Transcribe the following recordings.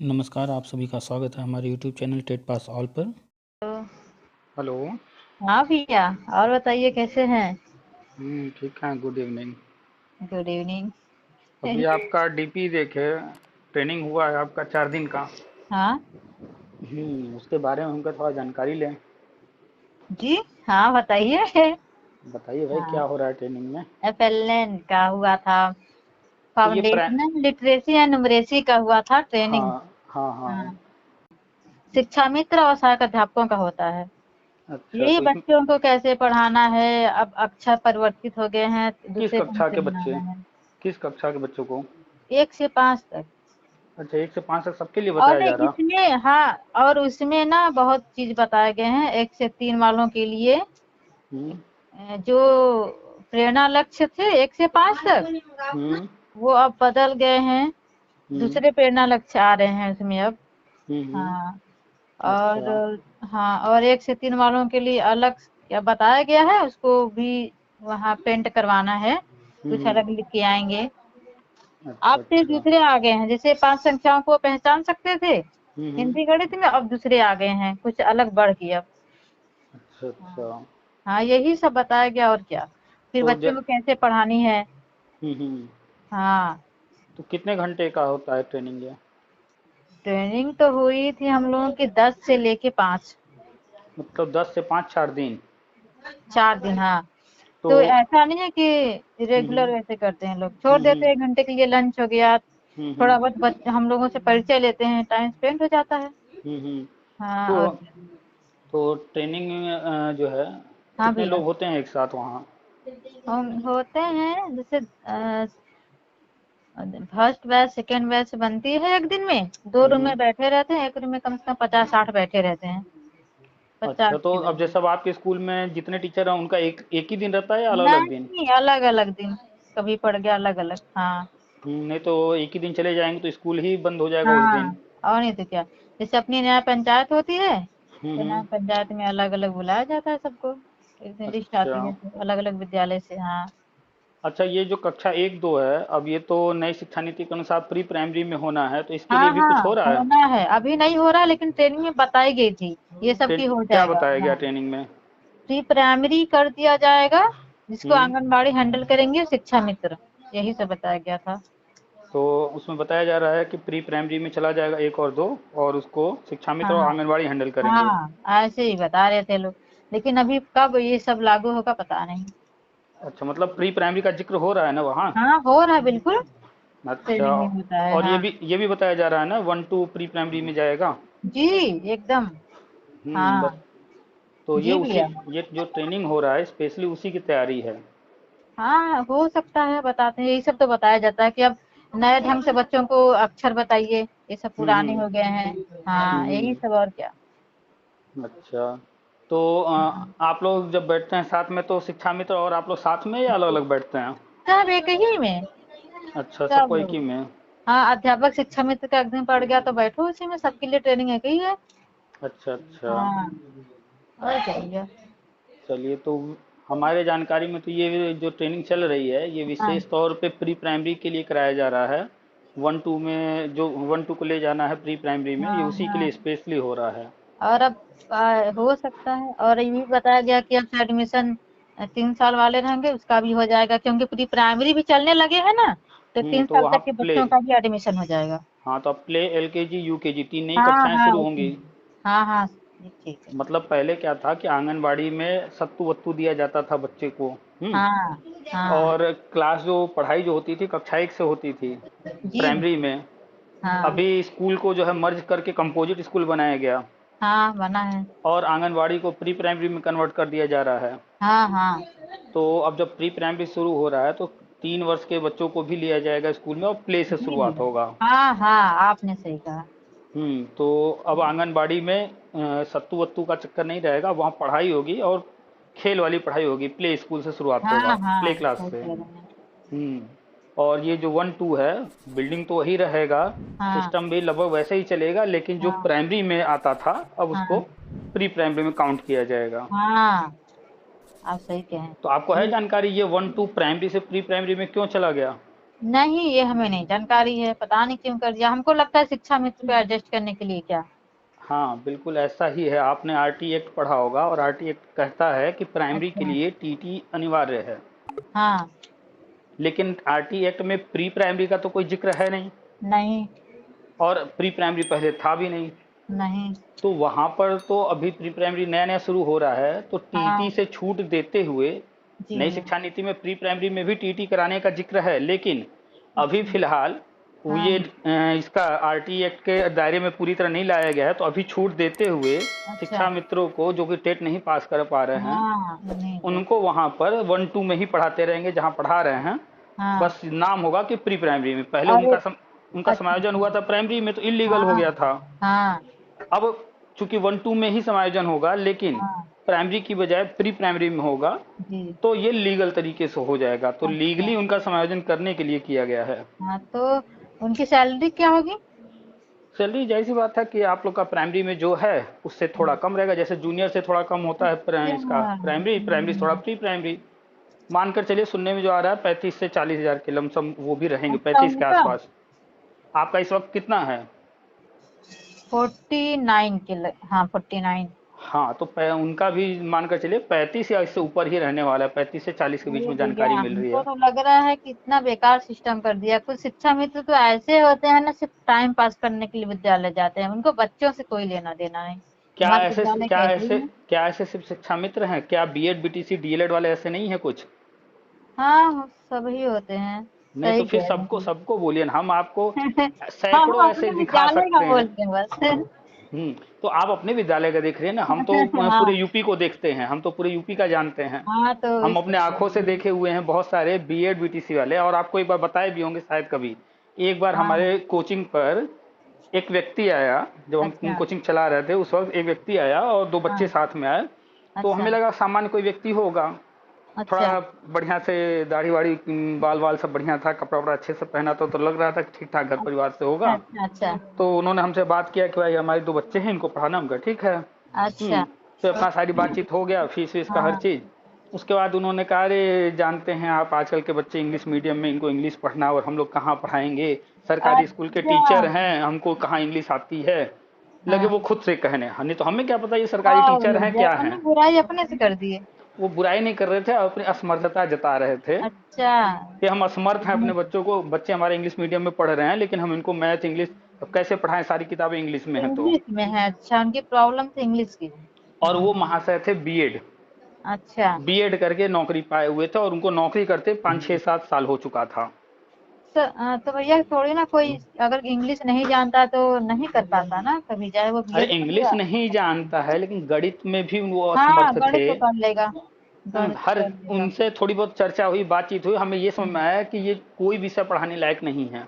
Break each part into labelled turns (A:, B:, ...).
A: नमस्कार, आप सभी का स्वागत है हमारे YouTube channel TET pass all पर।
B: तो
A: हेलो।
B: हाँ भैया, और बताइए कैसे हैं।
A: ठीक है, गुड इवनिंग।
B: Good evening.
A: अभी आपका डीपी देखे, ट्रेनिंग हुआ है आपका 4 दिन का।
B: हाँ
A: उसके बारे में हमको थोड़ा जानकारी लें।
B: जी, हाँ बताइए।
A: बताइए भाई, क्या
B: हाँ,
A: हो रहा है ट्रेनिंग में।
B: एफएलएन का हुआ था।
A: तो ये प्रा
B: फाउंडेशनल लिटरेसी एंड न्यूमरेसी का हुआ था ट्रेनिंग।
A: हाँ हाँ हाँ।
B: हाँ, शिक्षा मित्र और सहायक अध्यापकों का होता है।
A: अच्छा,
B: यही
A: तो इसमें
B: बच्चों को कैसे पढ़ाना है। अब अक्षर परिवर्तित हो गए हैं,
A: किस
B: दूसरे ढंग
A: कक्षा
B: से
A: के बच्चे,
B: बनाना है।
A: किस कक्षा के बच्चों को।
B: 1 से 5 तक।
A: अच्छा, 1 से 5 तक सबके लिए
B: और
A: बताया जा रहा।
B: इसमें हाँ, और उसमें ना बहुत चीज बताए गए हैं 1 से 3 वालों के लिए।
A: हम्म
B: जो प्रेरणा लक्ष्य थे 1 से 5 तक,
A: हम्म
B: वो अब बदल गए हैं।
A: हम्म
B: दूसरे प्रेरणा लक्ष्य आ रहे हैं उसमें अब।
A: हम्म।
B: हाँ,
A: अच्छा।
B: और हाँ, और 1 से 3 वालों के लिए अलग क्या बताया गया है, उसको भी वहाँ पेंट करवाना है। कुछ
A: हम्म।
B: अलग लिख के आएंगे।
A: अच्छा
B: अब फिर
A: अच्छा।
B: दूसरे आ गए हैं, जैसे 5 संख्याओं को पहचान सकते थे
A: हम्म।
B: हिंदी गणित में, अब दूसरे आ गए हैं, कुछ अलग बढ़ गए अब।
A: अच्छा अच्छा।
B: हाँ, हाँ, यही सब बताया गया और क्या। फिर
A: तो
B: बच्चों को कैसे पढ़ानी है।
A: हम्म।
B: हाँ,
A: तो कितने घंटे का होता है ट्रेनिंग ये।
B: ट्रेनिंग तो हुई थी हम लोगों की 10 से लेके 5।
A: मतलब 10 से 5, 4 दिन।
B: 4 दिन, हाँ।
A: तो
B: तो ऐसा नहीं है कि रेगुलर
A: हम्म
B: वैसे करते हैं, लोग छोड़ देते
A: हम्म
B: हैं 1 घंटे के लिए, लंच हो गया,
A: हम्म
B: थोड़ा बहुत हम लोगों से परिचय लेते हैं, टाइम स्पेंड हो जाता है।
A: हम्म।
B: हाँ,
A: तो
B: और क्या।
A: तो ट्रेनिंग में जो है,
B: हाँ
A: कितने
B: भैया,
A: लोग होते हैं एक साथ वहाँ।
B: हम होते हैं जैसे फर्स्ट बैच सेकेंड बैच बनती है एक दिन में। 2 रूम
A: हम्म।
B: में बैठे रहते हैं, एक रूम में कम से कम 50-60 बैठे रहते हैं।
A: अच्छा,
B: 50
A: तो
B: के
A: अब
B: लगभग।
A: जैसे अब आपके स्कूल में जितने टीचर हैं उनका एक एक ही दिन रहता है या अलग अलग दिन।
B: नहीं, अलग अलग दिन, कभी पड़ गया अलग अलग। हाँ,
A: नहीं तो एक ही दिन चले जाएंगे तो स्कूल ही बंद हो जाएगा उस
B: हाँ,
A: दिन।
B: और नहीं तो क्या। जैसे अपनी नया पंचायत होती है, तो नया
A: हम्म।
B: पंचायत में अलग अलग बुलाया जाता है सबको। एक दिन लिस्ट
A: अच्छा
B: आती है तो अलग अलग विद्यालय से। हाँ,
A: अच्छा, ये जो कक्षा 1 2 है, अब ये तो नई शिक्षा नीति के अनुसार प्री प्राइमरी में होना है, तो इसके लिए
B: हाँ,
A: भी कुछ
B: हाँ,
A: हो रहा है।
B: होना है, अभी नहीं हो रहा, लेकिन ट्रेनिंग में बताई गई थी ये सब की हो
A: क्या
B: जाएगा।
A: बताया गया
B: हाँ,
A: ट्रेनिंग में।
B: प्री प्राइमरी कर दिया जाएगा, जिसको
A: हम्म।
B: आंगनबाड़ी हैंडल करेंगे, शिक्षा मित्र, यही सब बताया गया था।
A: तो उसमें बताया जा रहा है कि प्री प्राइमरी में चला जाएगा 1 और 2, और उसको शिक्षा मित्र और
B: हाँ,
A: आंगनवाड़ी हैंडल करेंगे।
B: हाँ, ऐसे ही बता रहे थे लोग, लेकिन अभी कब ये सब लागू होगा पता नहीं।
A: अच्छा, मतलब प्री प्राइमरी का जिक्र हो रहा है ना वहाँ।
B: हाँ, हो रहा है बिल्कुल।
A: अच्छा।
B: ट्रेनिंग में होता है,
A: और ये
B: हाँ।
A: भी ये भी बताया जा रहा है ना 1 2 प्री प्राइमरी में जाएगा।
B: जी, एकदम।
A: बस।
B: हाँ,
A: तो ये
B: जी
A: उसी,
B: भैया।
A: ये जो ट्रेनिंग हो रहा है स्पेशली उसी की तैयारी है।
B: हाँ, हो सकता है, बताते हैं, यही सब तो बताया जाता है कि अब नए ढंग से बच्चों को अक्षर बताइए, ये सब पुराने
A: हम्म
B: हो गए हैं। हाँ, यही सब और क्या।
A: अच्छा। तो आप लोग जब बैठते हैं साथ में, तो शिक्षा मित्र और आप लोग साथ में या अलग अलग बैठते हैं।
B: सब एक ही में,
A: अच्छा,
B: सब
A: सबको एक
B: लोग।
A: ही में।
B: हाँ, अध्यापक शिक्षा मित्र का एकदम पड़ गया तो बैठो उसी में, सबके लिए ट्रेनिंग एक ही है।
A: अच्छा अच्छा।
B: हाँ, और क्या भैया।
A: चलिए, तो हमारे जानकारी में तो ये जो ट्रेनिंग चल रही है ये
B: हाँ,
A: विशेष तौर पे प्री प्राइमरी के लिए कराया जा रहा है। 1 2 में जो 1 2 को ले जाना है प्री प्राइमरी में, ये
B: हाँ,
A: उसी के
B: हाँ,
A: लिए स्पेशली हो रहा है।
B: और अब हो सकता है, और ये भी बताया गया कि अब से एडमिशन 3 साल वाले रहेंगे, उसका भी हो जाएगा, क्योंकि पूरी प्राइमरी भी चलने लगे हैं ना, तो तीन
A: तो
B: साल
A: वहाँ
B: तक के
A: प्ले,
B: बच्चों का भी एडमिशन हो जाएगा।
A: हाँ, तो अब प्ले LKG UKG 3 नई
B: हाँ,
A: कक्षाएं
B: हाँ,
A: शुरू होंगी।
B: उसमें। हाँ, हाँ, ये ठीक है।
A: मतलब पहले क्या था कि आंगनबाड़ी में सत्तू वत्तू दिया जाता था बच्चे को।
B: हाँ, हाँ,
A: और क्लास जो पढ़ाई जो होती थी कक्षा 1 से होती थी
B: जी,
A: प्राइमरी में।
B: हाँ,
A: अभी स्कूल को जो है मर्ज करके कंपोजिट स्कूल बनाया गया,
B: हाँ, बना है।
A: और आंगनबाड़ी को प्री प्राइमरी में कन्वर्ट कर दिया जा रहा है।
B: हाँ, हाँ,
A: तो अब जब प्री प्राइमरी शुरू हो रहा है तो 3 वर्ष के बच्चों को भी लिया जाएगा स्कूल में, और प्ले से
B: जी
A: शुरुआत
B: भैया।
A: होगा।
B: हाँ, हाँ, आपने सही कहा।
A: तो अब आंगनबाड़ी में सत्तू वत्तू का चक्कर नहीं रहेगा, वहाँ पढ़ाई होगी और खेल वाली पढ़ाई होगी, प्ले स्कूल से शुरुआत होगा,
B: हाँ,
A: प्ले
B: हाँ,
A: क्लास
B: सही
A: से।
B: कह रहे हैं।
A: हम्म और ये जो 1 2 है, बिल्डिंग तो वही रहेगा,
B: हाँ,
A: सिस्टम भी लगभग वैसे ही चलेगा, लेकिन जो
B: हाँ,
A: प्राइमरी में आता था अब उसको
B: हाँ,
A: प्री प्राइमरी में काउंट किया जाएगा।
B: हाँ, आप सही कहें।
A: तो आपको है
B: ये
A: जानकारी ये 1 2 प्राइमरी से प्री प्राइमरी में क्यों चला गया।
B: नहीं, ये हमें नहीं जानकारी है, पता नहीं क्यों कर दिया। हमको लगता है शिक्षा मित्र पे एडजस्ट करने के लिए क्या।
A: हाँ बिल्कुल ऐसा ही है, आपने आरटी एक्ट पढ़ा होगा, और आरटी एक्ट कहता है कि प्राइमरी के
B: अच्छा।
A: लिए टीटी अनिवार्य है।
B: हाँ।
A: लेकिन आरटी एक्ट में प्री प्राइमरी का तो कोई जिक्र है नहीं,
B: नहीं।
A: और प्री प्राइमरी पहले था भी नहीं।
B: नहीं।
A: तो वहां पर तो अभी प्री प्राइमरी नया नया शुरू हो रहा है, तो टीटी
B: हाँ।
A: से छूट देते हुए
B: जी।
A: नई शिक्षा नीति में प्री प्राइमरी में भी टीटी कराने का जिक्र है, लेकिन अभी
B: अच्छा।
A: फिलहाल वो
B: हाँ।
A: ये इसका आरटी एक्ट के दायरे में पूरी तरह नहीं लाया गया है, तो अभी छूट देते हुए
B: अच्छा।
A: शिक्षा मित्रों को जो कि टेट नहीं पास कर पा रहे हैं,
B: हाँ, नहीं को।
A: उनको वहां पर 1-2 में ही पढ़ाते रहेंगे जहां पढ़ा रहे हैं।
B: हाँ।
A: बस नाम होगा कि प्री प्राइमरी में, पहले
B: और
A: उनका समायोजन
B: अच्छा।
A: हुआ था प्राइमरी में, तो इलीगल हो
B: हाँ।
A: गया था।
B: हाँ।
A: अब चूंकि 1-2 में ही समायोजन होगा, लेकिन
B: हाँ।
A: प्राइमरी की बजाय प्री प्राइमरी में होगा,
B: जी।
A: तो ये लीगल तरीके से हो जाएगा, तो
B: अच्छा।
A: लीगली उनका समायोजन करने के लिए किया गया है।
B: हाँ, तो उनकी सैलरी क्या होगी?
A: सैलरी जाहिर सी बात है कि आप लोग का प्राइमरी में जो है उससे थोड़ा कम रहेगा, जैसे जूनियर से थोड़ा कम होता है इसका
B: अच्छा।
A: प्राइमरी, प्राइमरी से थोड़ा प्री प्राइमरी। मानकर चलिए, सुनने में जो आ रहा है 35 से 40 हजार के लमसम वो भी रहेंगे,
B: अच्छा,
A: 35 के
B: उनका
A: आसपास। आपका इस वक्त कितना है?
B: 49 हाँ, 49।
A: हाँ, तो उनका भी मानकर चलिए 35 या इससे ऊपर ही रहने वाला है, 35 से 40 के बीच
B: अरे
A: में
B: भैया,
A: जानकारी मिल रही
B: हमको
A: है।
B: तो लग रहा है कि इतना बेकार सिस्टम कर दिया। कुछ शिक्षा मित्र तो ऐसे होते हैं ना, सिर्फ टाइम पास करने के लिए विद्यालय जाते हैं, उनको बच्चों से कोई लेना देना नहीं।
A: क्या
B: हमारे
A: ऐसे
B: विद्यालय
A: क्या
B: कैसे
A: ऐसे
B: ही है।
A: क्या ऐसे सिर्फ शिक्षा मित्र हैं? क्या बीएड बीटीसी डीएलएड वाले ऐसे नहीं है कुछ?
B: हाँ, सभी होते हैं।
A: नहीं तो
B: सही
A: फिर
B: कह रहे
A: सबको
B: हैं।
A: सबको बोलिए ना, हम आपको
B: हाँ, हम
A: सैकड़ों ऐसे
B: अपने
A: दिखा
B: विद्यालय का
A: सकते हैं।
B: बोलते हैं बस।
A: तो आप अपने विद्यालय का देख रहे हैं ना, हम तो पूरे
B: हाँ।
A: यूपी को देखते हैं, हम तो पूरे यूपी का जानते हैं।
B: हाँ, तो
A: हम अपने आंखों से
B: इसलिए।
A: देखे हुए हैं बहुत सारे बीएड बीटीसी वाले, और आपको एक बार बताए भी होंगे शायद कभी। एक बार
B: हाँ।
A: हमारे कोचिंग पर एक व्यक्ति आया, जब हम
B: अच्छा।
A: कोचिंग चला रहे थे उस वक्त एक व्यक्ति आया और दो
B: हाँ।
A: बच्चे साथ में आए। तो
B: अच्छा।
A: हमें लगा सामान्य कोई व्यक्ति होगा,
B: अच्छा।
A: थोड़ा बढ़िया से दाढ़ी वाड़ी, बाल वाल सब बढ़िया था, कपड़ा वपड़ा अच्छे से पहना था, तो लग रहा था कि ठीक ठाक घर परिवार से होगा।
B: अच्छा। अच्छा।
A: तो उन्होंने हमसे बात किया कि भाई हमारे दो बच्चे हैं, इनको पढ़ाना, हमका ठीक है।
B: अच्छा।
A: फिर अपना सारी बातचीत हो गया, फीस वीस का हर
B: हाँ।
A: चीज। उसके बाद उन्होंने कहा, अरे जानते हैं आप आजकल के बच्चे इंग्लिश मीडियम में, इनको इंग्लिश पढ़ना, और हम लोग कहाँ पढ़ाएंगे, सरकारी स्कूल के
B: अच्छा।
A: टीचर हैं, हमको कहाँ इंग्लिश आती है। लगे
B: हाँ।
A: वो खुद से कहने, नहीं तो हमें क्या पता ये सरकारी
B: हाँ
A: टीचर हैं
B: भैया,
A: क्या
B: अपनी
A: हैं।
B: बुराई अपने से कर दिए।
A: वो बुराई नहीं कर रहे थे, अपनी असमर्थता जता रहे थे
B: अच्छा।
A: कि हम असमर्थ हैं अपने बच्चों को, बच्चे हमारे इंग्लिश मीडियम में पढ़ रहे हैं, लेकिन हम इनको मैथ इंग्लिश कैसे पढ़ाएं, सारी किताबें इंग्लिश में हैं तो।
B: इंग्लिश में है? अच्छा, उनकी प्रॉब्लम तो इंग्लिश की है।
A: और वो महाशय थे बीएड,
B: अच्छा।
A: बीएड करके नौकरी पाए हुए थे, और उनको नौकरी करते 5-6-7 साल हो चुका था।
B: तो भैया थोड़ी ना, कोई अगर इंग्लिश नहीं जानता तो नहीं कर पाता ना कभी, चाहे वो
A: अरे
B: बीएड कर
A: इंग्लिश
B: लिया।
A: नहीं जानता है, लेकिन गणित में भी वो
B: हाँ,
A: असमर्थ थे।
B: गणित तो कर लेगा। गणित तो
A: हर
B: कर लेगा।
A: उनसे थोड़ी बहुत चर्चा हुई, बातचीत हुई, हमें ये समझ में आया कि ये कोई विषय पढ़ाने लायक नहीं है।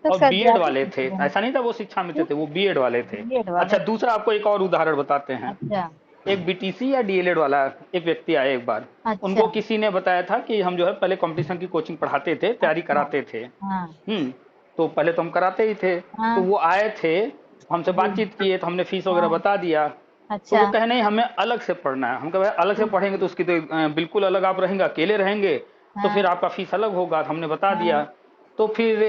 B: तो
A: और
B: कर
A: बीएड
B: ज्यादा
A: वाले थे,
B: सोचते हैं।
A: ऐसा नहीं था वो शिक्षा मित्र थे, वो बीएड वाले थे।
B: बीएड
A: अच्छा,
B: वाले।
A: दूसरा आपको एक और उदाहरण बताते हैं।
B: अच्छा।
A: एक बीटीसी या डीएलएड वाला एक व्यक्ति आया एक बार।
B: अच्छा।
A: उनको किसी ने बताया था कि हम जो है पहले कंपटीशन की कोचिंग पढ़ाते थे, तैयारी
B: अच्छा।
A: कराते थे।
B: हाँ।
A: तो पहले तो हम कराते ही थे। तो
B: हाँ।
A: वो आए थे, हमसे
B: जी।
A: बातचीत किए, तो हमने फीस वगैरह
B: हाँ।
A: बता दिया। तो वो
B: अच्छा।
A: कहे नहीं, हमें अलग से पढ़ना है। हम कहे भाई अलग से पढ़ेंगे तो उसकी तो बिल्कुल अलग आप रहेंगे, अकेले रहेंगे, तो
B: हाँ।
A: फिर आपका फीस अलग होगा। तो हमने बता दिया।
B: हाँ।
A: तो फिर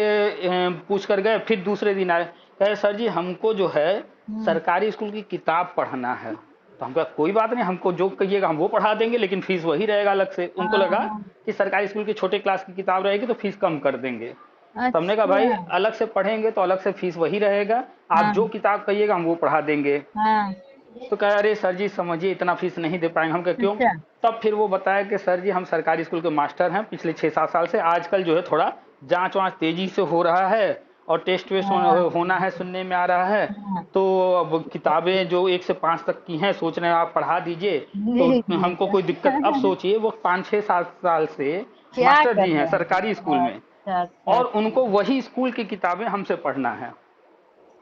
A: पूछ कर गए, फिर दूसरे दिन आए, कहे सर जी हमको जो है
B: हम्म।
A: सरकारी स्कूल की किताब पढ़ना है। तो हम कहा कोई बात नहीं, हमको जो कहिएगा हम वो पढ़ा देंगे, लेकिन फीस वही रहेगा अलग से। उनको लगा
B: हाँ।
A: कि सरकारी स्कूल की छोटे क्लास की किताब रहेगी तो फीस कम कर देंगे। तो हमने कहा भाई
B: अच्छा।
A: अलग से पढ़ेंगे तो अलग से फीस वही रहेगा, आप
B: हाँ।
A: जो किताब कहिएगा हम वो पढ़ा देंगे।
B: हाँ।
A: तो कहा अरे सर जी समझिए इतना फीस नहीं दे पाएंगे। हम कहा क्यों?
B: अच्छा।
A: तब फिर वो बताया कि सर जी हम सरकारी स्कूल के मास्टर हैं पिछले 6-7 साल से, आजकल जो है थोड़ा जांच वाँच तेजी से हो रहा है, और टेस्ट वेस्ट
B: हाँ।
A: होना है, सुनने में आ रहा है।
B: हाँ।
A: तो अब किताबें जो 1 से 5 तक की हैं सोच रहे हैं आप पढ़ा दीजिए, तो
B: जी जी।
A: हमको कोई दिक्कत। अब सोचिए वो 5-6-7 साल से
B: क्या
A: मास्टर
B: कर
A: जी हैं
B: रहे
A: सरकारी स्कूल
B: हैं?
A: में,
B: अच्छा। अच्छा।
A: और
B: अच्छा।
A: उनको वही स्कूल की किताबें हमसे पढ़ना है।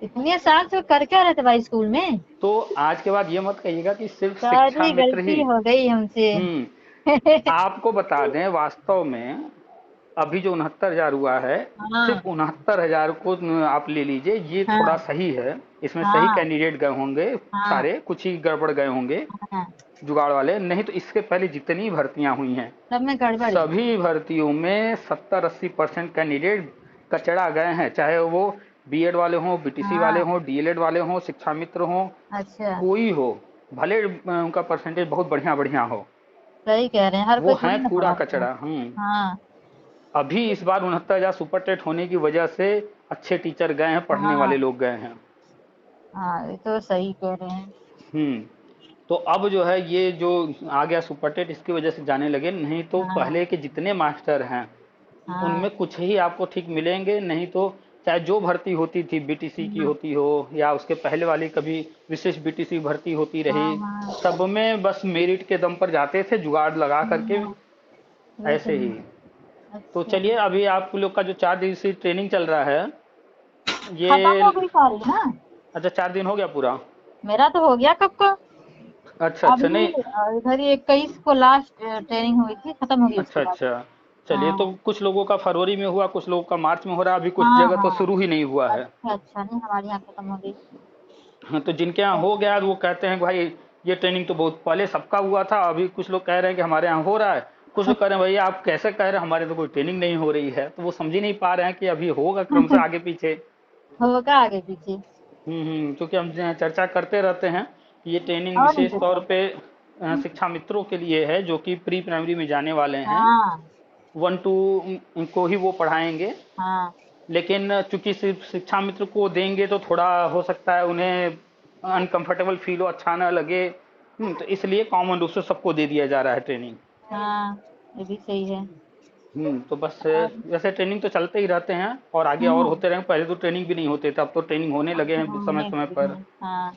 B: इतने साल से कर क्या रहे थे भाई स्कूल में?
A: तो आज के बाद ये मत कहिएगा कि सिर्फ शिक्षा
B: सारी
A: मित्र ही।
B: गलती हो गई हमसे।
A: हम्म आपको बता दें, वास्तव में अभी जो 69,000 हुआ है,
B: हाँ
A: सिर्फ 69,000 को आप ले लीजिए, ये थोड़ा
B: हाँ
A: सही है। इसमें सही
B: हाँ
A: कैंडिडेट गए होंगे
B: हाँ
A: सारे, कुछ ही गड़बड़ गए होंगे
B: हाँ,
A: जुगाड़ वाले, नहीं तो इसके पहले जितनी भर्तियां हुई हैं
B: सब में गड़बड़ है।
A: सभी भर्तियों में 70-80% कैंडिडेट कचड़ा गए हैं, चाहे वो बीएड वाले हों, बीटीसी वाले
B: हाँ
A: हों, डीएलएड वाले हों, शिक्षा मित्र हों,
B: अच्छा,
A: कोई हो, भले उनका परसेंटेज बहुत बढ़िया बढ़िया हो,
B: सही कह रहे हैं, हर
A: वो
B: कोई
A: है
B: थोड़ी ना
A: कूड़ा
B: पढ़ाता है।
A: कचड़ा।
B: हाँ
A: अभी इस बार 69,000 सुपर टेट होने की वजह से अच्छे टीचर गए हैं, पढ़ने वाले
B: हाँ
A: लोग गए हैं।
B: हाँ, ये तो सही कह रहे हैं।
A: हम्म। तो अब जो है ये जो आ गया सुपर टेट, इसकी वजह से जाने लगे, नहीं तो
B: हाँ
A: पहले के जितने मास्टर हैं
B: हाँ
A: उनमें कुछ ही आपको ठीक मिलेंगे, नहीं तो चाहे जो भर्ती होती थी, बीटीसी की
B: हाँ
A: होती हो या उसके पहले वाली कभी विशेष बीटीसी भर्ती होती
B: हाँ
A: रही,
B: हाँ
A: सब में बस मेरिट के दम पर जाते थे, जुगाड़ लगा करके,
B: हाँ, ये तो
A: ऐसे ही।
B: है।
A: तो
B: अच्छा,
A: चलिए, अभी आप लोग का जो 4 दिवसीय ट्रेनिंग चल रहा है
B: खत्म हो
A: ये,
B: गई सारी ना।
A: अच्छा 4 दिन हो गया पूरा?
B: मेरा तो हो गया कब का।
A: अच्छा अच्छा,
B: अभी
A: नहीं,
B: इधर ही 21 को लास्ट ट्रेनिंग हुई थी, खत्म हो गई उसके
A: अच्छा
B: बाद।
A: अच्छा, चलिए, तो
B: हाँ
A: कुछ लोगों का फरवरी में हुआ, कुछ लोगों का मार्च में हो रहा है, अभी कुछ
B: हाँ
A: जगह तो
B: हाँ,
A: शुरू ही नहीं हुआ है।
B: अच्छा अच्छा, नहीं हमारे यहाँ खत्म हो गई।
A: हाँ, तो जिनके यहाँ हो गया वो कहते हैं कि भाई ये ट्रेनिंग तो बहुत पहले सबका हुआ था, अभी कुछ लोग कह रहे हैं कि हमारे यहाँ हो रहा है, कुछ लोग कह रहे हैं भैया आप कैसे कह रहे हैं, हमारे तो कोई ट्रेनिंग नहीं हो रही है, तो वो समझ ही नहीं पा रहे हैं कि अभी होगा क्रम से आगे पीछे।
B: होगा आगे पीछे।
A: क्योंकि हम जो है चर्चा करते रहते हैं कि ये ट्रेनिंग
B: और नहीं
A: विशेष
B: तो
A: तौर
B: क्या।
A: पे शिक्षा मित्रों के लिए है जो कि प्री प्राइमरी में जाने वाले हैं,
B: हाँ
A: 1-2 को ही वो पढ़ाएंगे।
B: हाँ
A: लेकिन चूंकि सिर्फ शिक्षा मित्र को देंगे तो थोड़ा हो सकता है उन्हें अनकंफर्टेबल फील हो, अच्छा ना लगे, तो इसलिए कॉमन रूप से सबको दे दिया जा रहा है ट्रेनिंग।
B: हाँ, ये भी सही है।
A: तो बस
B: और
A: वैसे ट्रेनिंग तो चलते ही रहते हैं और आगे और
B: हम्म,
A: होते रहेंगे, पहले तो ट्रेनिंग भी नहीं होते थे, अब तो ट्रेनिंग होने लगे हैं समय
B: होने
A: समय
B: लगी
A: पर।
B: है। हाँ,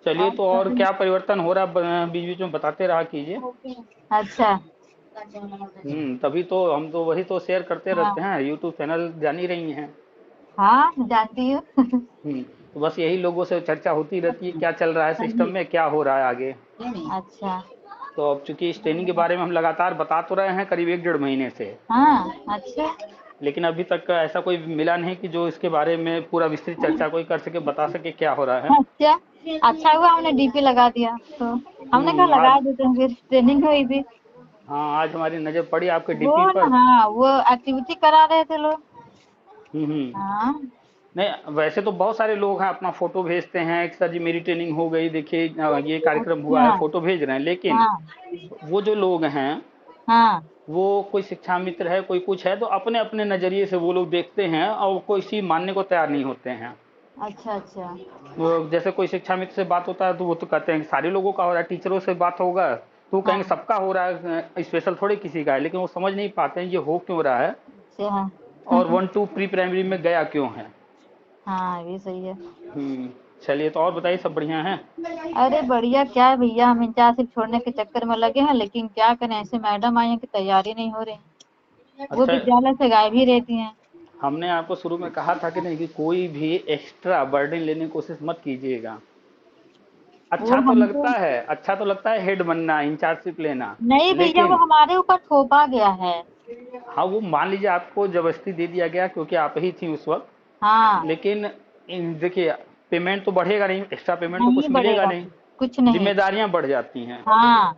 A: चलिए,
B: और
A: तो और क्या परिवर्तन हो रहा है बीच बीच में बताते रहा कीजिए।
B: अच्छा,
A: तभी तो हम तो वही तो शेयर करते रहते
B: हाँ
A: हैं, यूट्यूब चैनल जान ही रही हैं।
B: हाँ, जानती हूँ।
A: तो बस यही लोगों से चर्चा होती रहती है, क्या चल रहा है सिस्टम में, क्या हो रहा है आगे।
B: अच्छा,
A: तो अब चूंकि इस ट्रेनिंग के बारे में हम लगातार बता तो रहे हैं करीब 1-1.5 महीने से,
B: हाँ अच्छा,
A: लेकिन अभी तक ऐसा कोई मिला नहीं कि जो इसके बारे में पूरा विस्तृत चर्चा कोई कर सके, बता सके क्या हो रहा है।
B: अच्छा, अच्छा हुआ हमने डीपी लगा दिया तो। हमने कहा
A: आज,
B: लगा देते हैं, फिर ट्रेनिंग हुई थी।
A: हाँ, आज हमारी नजर पड़ी आपके
B: वो
A: डीपी
B: ना,
A: पर।
B: हाँ वो एक्टिविटी करा रहे थे लोग।
A: हम्म हम्म।
B: हाँ
A: नहीं, वैसे तो बहुत सारे लोग हैं अपना फोटो भेजते हैं कि सर जी मेरी ट्रेनिंग हो गई, देखिए ये कार्यक्रम हुआ
B: अच्छा,
A: है, फोटो भेज रहे हैं, लेकिन
B: हाँ
A: वो जो लोग हैं
B: हाँ,
A: वो कोई शिक्षा मित्र है, कोई कुछ है, तो अपने अपने नजरिए से वो लोग देखते हैं और कोई चीज मानने को तैयार नहीं होते हैं।
B: अच्छा अच्छा,
A: वो जैसे कोई शिक्षा मित्र से बात होता है तो वो तो कहते हैं कि सारे लोगों का हो रहा है, टीचरों से बात होगा तो वो कहेंगे
B: हाँ
A: सबका हो रहा है, स्पेशल थोड़ी किसी का है, लेकिन वो समझ नहीं पाते हैं ये हो क्यों रहा है
B: अच्छा, हाँ
A: और 1-2 प्री प्राइमरी में गया क्यों है।
B: हाँ, ये सही है।
A: हम्म। चलिए, तो और बताइए, सब बढ़िया है?
B: अरे बढ़िया क्या है भैया, हम इंटर्नशिप छोड़ने के चक्कर में लगे हैं, लेकिन क्या करें, ऐसे मैडम आई हैं कि तैयारी नहीं हो रही। वो
A: अच्छा,
B: विद्यालय से गायब ही रहती हैं।
A: हमने आपको शुरू में कहा था कि नहीं कि कोई भी एक्स्ट्रा बर्डन लेने की कोशिश मत कीजिएगा।
B: वो
A: अच्छा तो लगता
B: हमको,
A: है, अच्छा तो लगता है हेड बनना, इंचार्जशिप लेना,
B: नहीं भैया, वो
A: लेकिन
B: हमारे ऊपर थोपा गया है।
A: हाँ, वो मान लीजिए आपको जबरदस्ती दे दिया गया क्योंकि आप ही थी उस वक्त,
B: हाँ,
A: लेकिन देखिए, पेमेंट तो बढ़ेगा नहीं, एक्स्ट्रा पेमेंट तो
B: नहीं
A: कुछ मिलेगा
B: बढ़ेगा,
A: नहीं,
B: कुछ नहीं।
A: जिम्मेदारियां बढ़ जाती हैं।
B: हाँ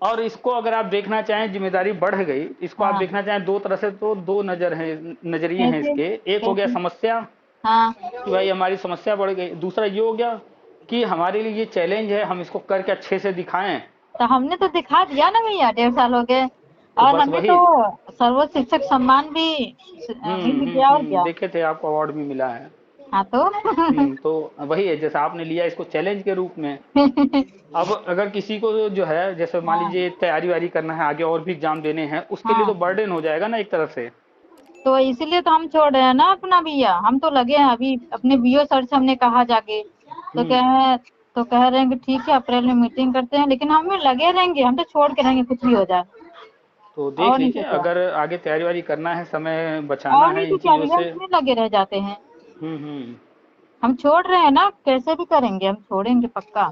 A: और इसको अगर आप देखना चाहें, जिम्मेदारी बढ़ गई, इसको आप
B: हाँ,
A: देखना चाहें दो तरह से, तो दो नजरिए हैं
B: कैसे
A: इसके। एक हो गया
B: कैसे,
A: समस्या,
B: हाँ,
A: कि भाई हमारी समस्या बढ़ गई, दूसरा ये हो गया कि हमारे लिए ये चैलेंज है, हम इसको करके अच्छे से दिखाएं।
B: तो हमने तो दिखा दिया ना भैया, 1.5 साल हो गए।
A: तो
B: और
A: बस
B: हमें
A: वही,
B: तो सर्वोच्च शिक्षक सम्मान भी मिल गया, और क्या।
A: देखे थे आपको अवार्ड भी मिला है।
B: हाँ तो
A: तो वही है, जैसे आपने लिया इसको चैलेंज के रूप में। अब अगर किसी को जो है, जैसे मान
B: हाँ
A: लीजिए तैयारी वारी करना है, आगे और भी एग्जाम देने हैं, उसके लिए
B: हाँ,
A: तो बर्डन हो जाएगा ना एक तरफ से।
B: तो इसीलिए तो हम छोड़ रहे हैं ना अपना भैया, हम तो लगे हैं अभी अपने बीओ सर से हमने कहा जाके, तो
A: हम्म।
B: कह रहे हैं कि ठीक है अप्रैल में मीटिंग करते हैं, लेकिन हम लगे रहेंगे, हम तो छोड़ के रहेंगे कुछ भी हो जाए।
A: तो देख
B: और नहीं
A: लीजिए,
B: तो क्या,
A: अगर आगे तैयारी वारी करना है, समय बचाना
B: और नहीं
A: है
B: तो
A: इन
B: क्या
A: चीजों
B: भैया, हम
A: से।
B: इसमें लगे रह जाते हैं।
A: हम्म।
B: हम छोड़ रहे हैं ना, कैसे भी करेंगे, हम छोड़ेंगे पक्का।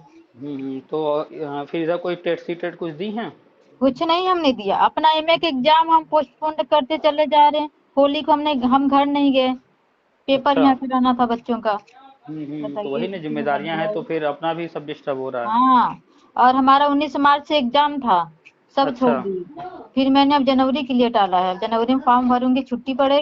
A: तो फिर इधर कोई टेट सी टेट कुछ दी हैं?
B: कुछ नहीं हमने दिया, अपना एमए के एग्जाम हम पोस्टपोन करते चले जा रहे हैं। होली को हम घर नहीं गए, पेपर
A: अच्छा।
B: यहाँ कराना था बच्चों का।
A: तो
B: बताइए
A: वही ना,
B: कितनी
A: जिम्मेदारियां हैं
B: महंगाई।
A: तो फिर अपना भी सब डिस्टर्ब हो रहा है।
B: हाँ, और हमारा 19 मार्च से एग्जाम था, सब छोड़
A: अच्छा।
B: दिए। फिर मैंने अब जनवरी के लिए टाला है, जनवरी में फॉर्म भरूंगी, छुट्टी पड़ेगी।